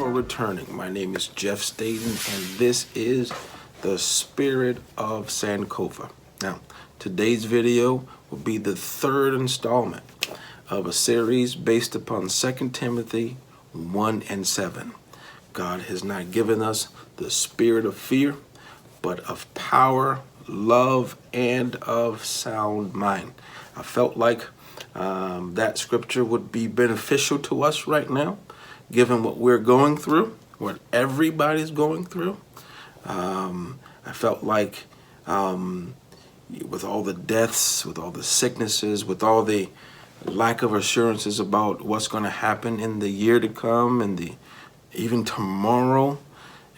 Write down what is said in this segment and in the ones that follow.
for returning. My name is Jeff Staton, and this is the Spirit of Sankofa. Now, today's video will be the third installment of a series based upon 2 Timothy 1 and 7. God has not given us the spirit of fear, but of power, love, and of sound mind. I felt like that scripture would be beneficial to us right now, given what we're going through, what everybody's going through. I felt like with all the deaths, with all the sicknesses, with all the lack of assurances about what's going to happen in the year to come and even tomorrow,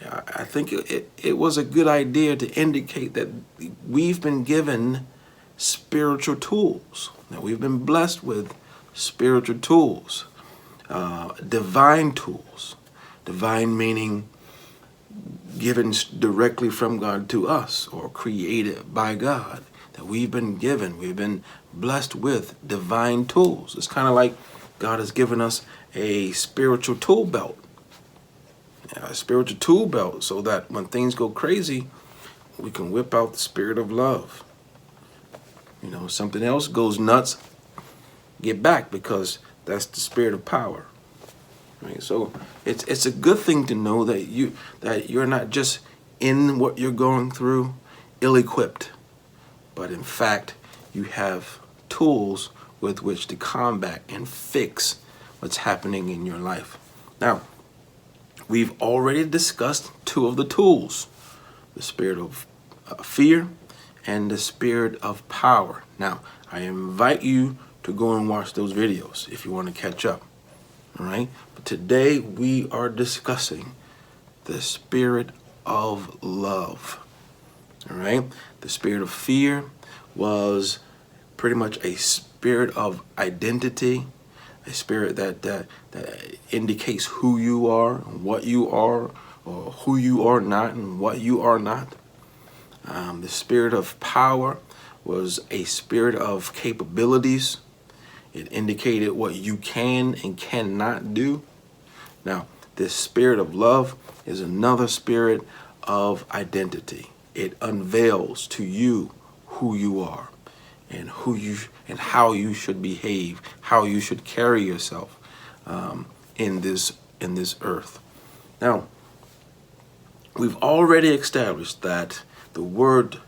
I think it was a good idea to indicate that we've been given spiritual tools. Now, we've been blessed with spiritual tools, divine tools. Divine meaning given directly from God to us, or created by God, that we've been given. We've been blessed with divine tools. It's kind of like God has given us a spiritual tool belt. A spiritual tool belt, so that when things go crazy, we can whip out the spirit of love. You know, something else goes nuts, get back, because that's the spirit of power. Right? So it's a good thing to know that you're not just in what you're going through ill-equipped, but in fact you have tools with which to combat and fix what's happening in your life. Now, we've already discussed two of the tools, the spirit of fear and the spirit of power. Now, I invite you to go and watch those videos if you want to catch up. All right? But today we are discussing the spirit of love. All right? The spirit of fear was pretty much a spirit of identity, a spirit that indicates who you are, what you are, or who you are not, and what you are not. The spirit of power was a spirit of capabilities. It indicated what you can and cannot do. Now, this spirit of love is another spirit of identity. It unveils to you who you are and how you should behave, how you should carry yourself in this earth. Now, we've already established that the word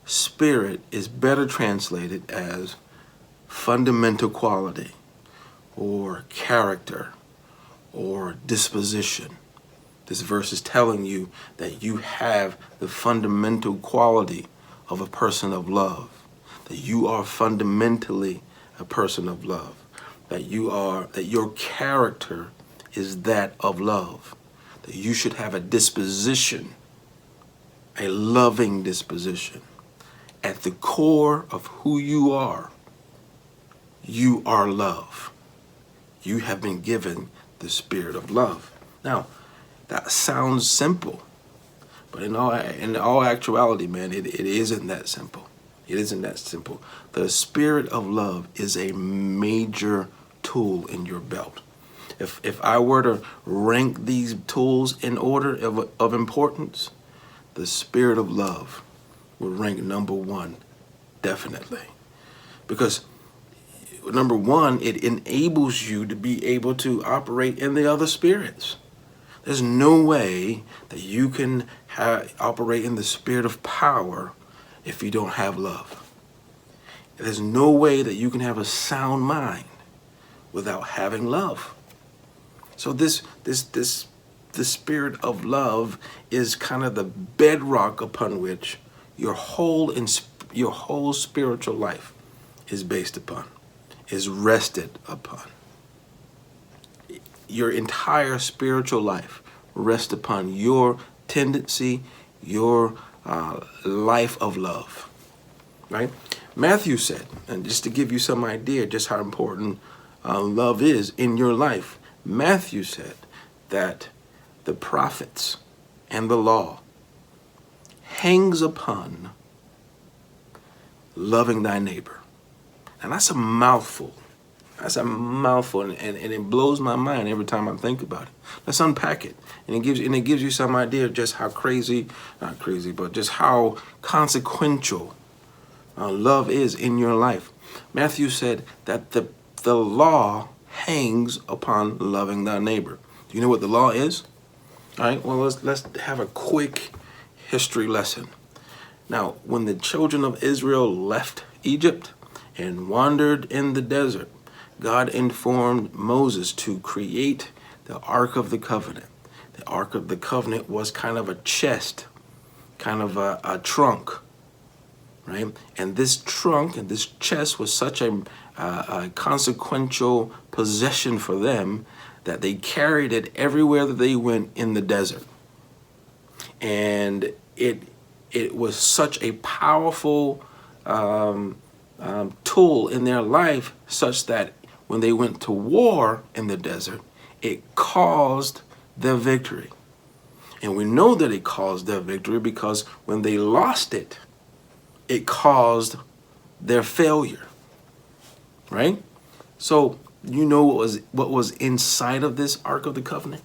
spirit is better translated as fundamental quality, or character, or disposition. This verse is telling you that you have the fundamental quality of a person of love, that you are fundamentally a person of love, that your character is that of love, that you should have a disposition, a loving disposition. At the core of who you are love. You have been given the spirit of love. Now, that sounds simple, but in all actuality, man, it isn't that simple. It isn't that simple. The spirit of love is a major tool in your belt. If I were to rank these tools in order of importance, the spirit of love would rank number one, definitely. Because number one, it enables you to be able to operate in the other spirits. There's no way that you can operate in the spirit of power if you don't have love. There's no way that you can have a sound mind without having love. So the spirit of love is kind of the bedrock upon which your whole spiritual life is based upon, is rested upon. Your entire spiritual life rests upon your tendency, your life of love, right? Matthew said, and just to give you some idea just how important love is in your life, Matthew said that the prophets and the law hangs upon loving thy neighbor. And that's a mouthful. That's a mouthful, and it blows my mind every time I think about it. Let's unpack it, and it gives you some idea of just how crazy, not crazy, but just how consequential love is in your life. Matthew said that the law hangs upon loving thy neighbor. Do you know what the law is? All right. Well, let's have a quick history lesson. Now, when the children of Israel left Egypt and wandered in the desert, God informed Moses to create the Ark of the Covenant. The Ark of the Covenant was kind of a chest, kind of a trunk, right? And this trunk and this chest was such a consequential possession for them that they carried it everywhere that they went in the desert. And it was such a powerful tool in their life, such that when they went to war in the desert, it caused their victory. And we know that it caused their victory because when they lost it, it caused their failure, right? So you know what was inside of this Ark of the Covenant?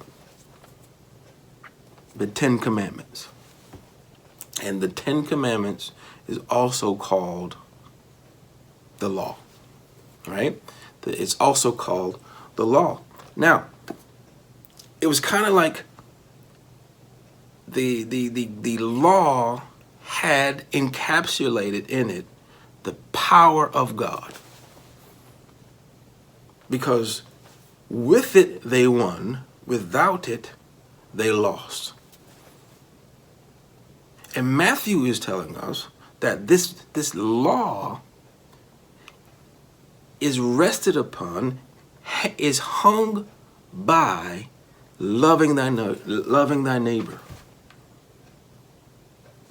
The 10 Commandments. And the 10 Commandments is also called the law, right? It's also called the law. Now, it was kind of like the law had encapsulated in it the power of God. Because with it they won, without it they lost. And Matthew is telling us that this law is rested upon, is hung by loving thy neighbor.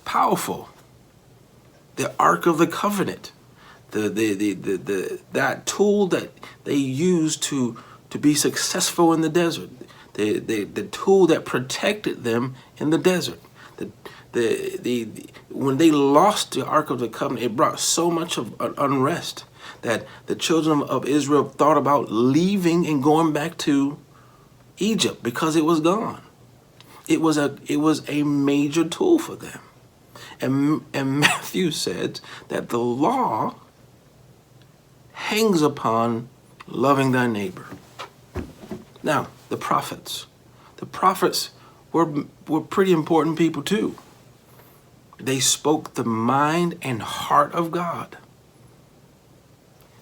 Powerful. The Ark of the Covenant, that tool that they used to be successful in the desert, the tool that protected them in the desert. When they lost the Ark of the Covenant, it brought so much of unrest that the children of Israel thought about leaving and going back to Egypt because it was gone. It was a major tool for them. And Matthew said that the law hangs upon loving thy neighbor. Now, the prophets were pretty important people too. They spoke the mind and heart of God.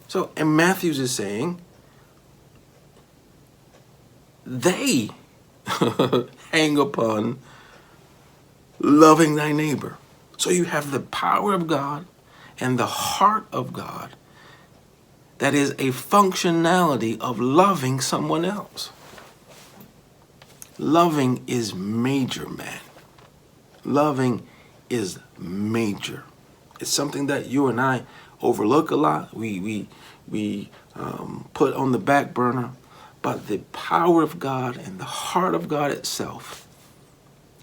So, and Matthews is saying they hang upon loving thy neighbor. So you have the power of God and the heart of God that is a functionality of loving someone else. Loving is major, man. Loving is major. It's something that you and I overlook a lot. We put on the back burner. But the power of God and the heart of God itself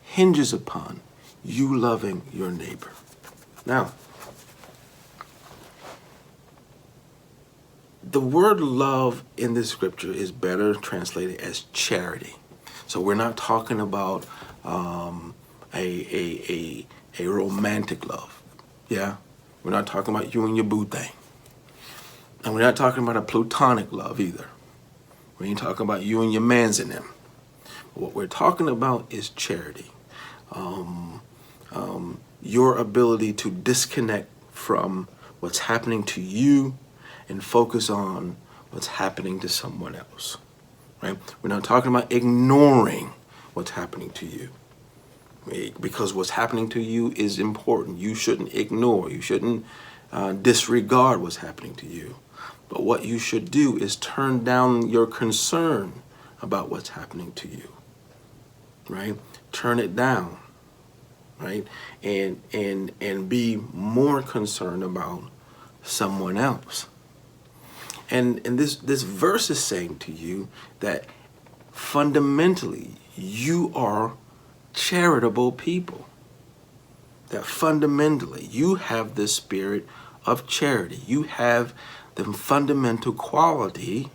hinges upon you loving your neighbor. Now, the word love in this scripture is better translated as charity. So we're not talking about a romantic love. Yeah? We're not talking about you and your boo thing. And we're not talking about a platonic love either. We ain't talking about you and your mans in them. What we're talking about is charity. Your ability to disconnect from what's happening to you and focus on what's happening to someone else. Right? We're not talking about ignoring what's happening to you. Because what's happening to you is important. You shouldn't ignore. You shouldn't disregard what's happening to you. But what you should do is turn down your concern about what's happening to you. Right? Turn it down. Right? And be more concerned about someone else. And this verse is saying to you that fundamentally you are charitable people. That fundamentally you have the spirit of charity. You have the fundamental quality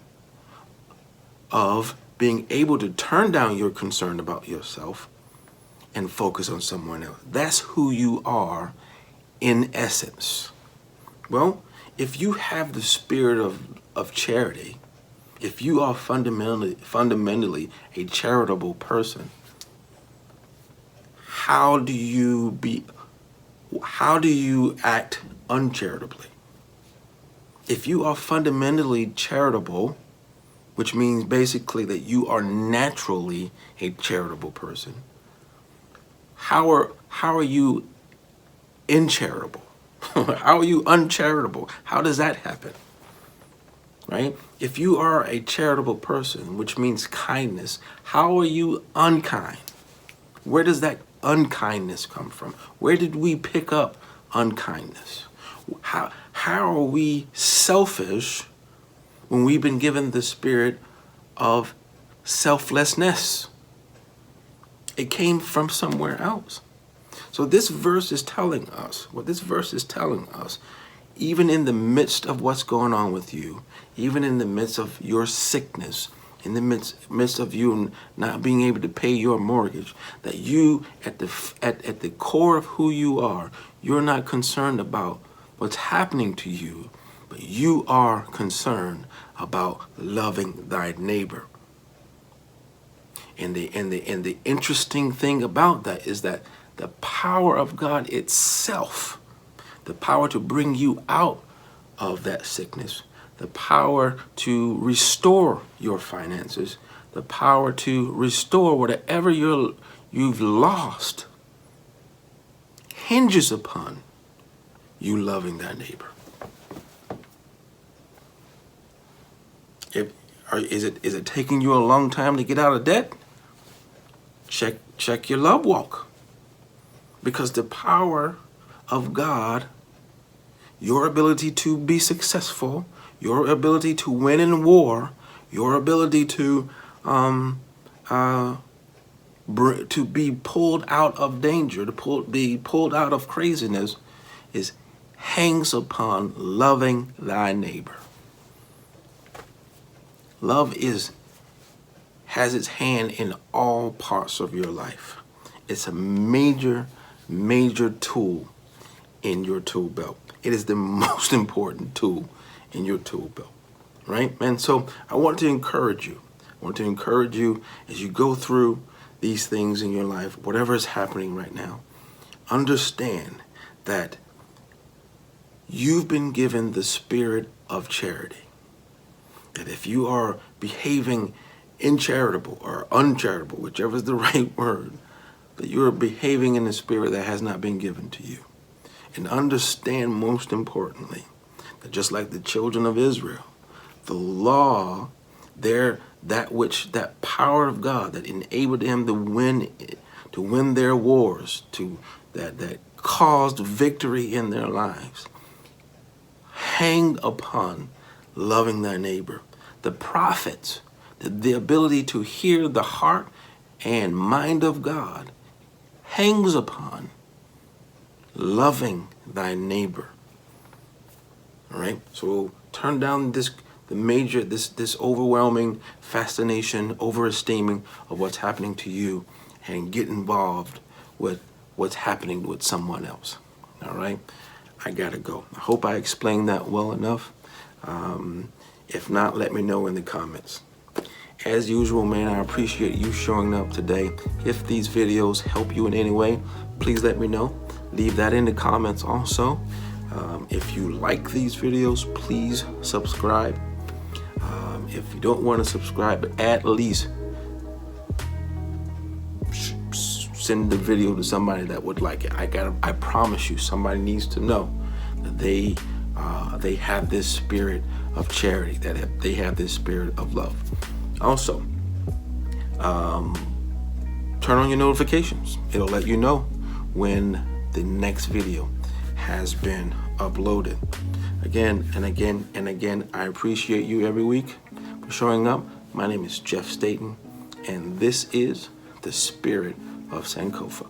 of being able to turn down your concern about yourself and focus on someone else. That's who you are in essence. Well, if you have the spirit of charity, if you are fundamentally a charitable person, how do you act uncharitably? If you are fundamentally charitable, which means basically that you are naturally a charitable person, how are you incharitable? How are you uncharitable? How does that happen? Right? If you are a charitable person, which means kindness, how are you unkind? Where does that unkindness come from? Where did we pick up unkindness? How are we selfish when we've been given the spirit of selflessness? It came from somewhere else. So this verse is telling us, even in the midst of what's going on with you, even in the midst of your sickness, in the midst of you not being able to pay your mortgage, that you, at the core of who you are, you're not concerned about what's happening to you, but you are concerned about loving thy neighbor. And the interesting thing about that is that the power of God itself, the power to bring you out of that sickness, the power to restore your finances, the power to restore whatever you've lost, hinges upon you loving thy neighbor. Is it taking you a long time to get out of debt? Check your love walk. Because the power of God, your ability to be successful, your ability to win in war, your ability to be pulled out of danger, be pulled out of craziness, hangs upon loving thy neighbor. Love has its hand in all parts of your life. It's a major tool in your tool belt. It is the most important tool in your tool belt, right? And so I want to encourage you. As you go through these things in your life, whatever is happening right now, understand that you've been given the spirit of charity. That if you are behaving incharitable or uncharitable, whichever is the right word, that you are behaving in a spirit that has not been given to you. And understand, most importantly, that just like the children of Israel, the law, that power of God that enabled them to win their wars, that caused victory in their lives, hanged upon loving thy neighbor. The prophets, the ability to hear the heart and mind of God, hangs upon loving thy neighbor. All right, so turn down this overwhelming fascination, overesteeming of what's happening to you, and get involved with what's happening with someone else. All right, I gotta go. I hope I explained that well enough. If not, let me know in the comments. As usual, man, I appreciate you showing up today. If these videos help you in any way, please let me know. Leave that in the comments also. If you like these videos, please subscribe. If you don't want to subscribe, at least send the video to somebody that would like it. I promise you, somebody needs to know that they have this spirit of charity, that they have this spirit of love. Also, turn on your notifications. It'll let you know when the next video has been uploaded. Again and again and again, I appreciate you every week for showing up. My name is Jeff Staton, and this is the Spirit of Sankofa.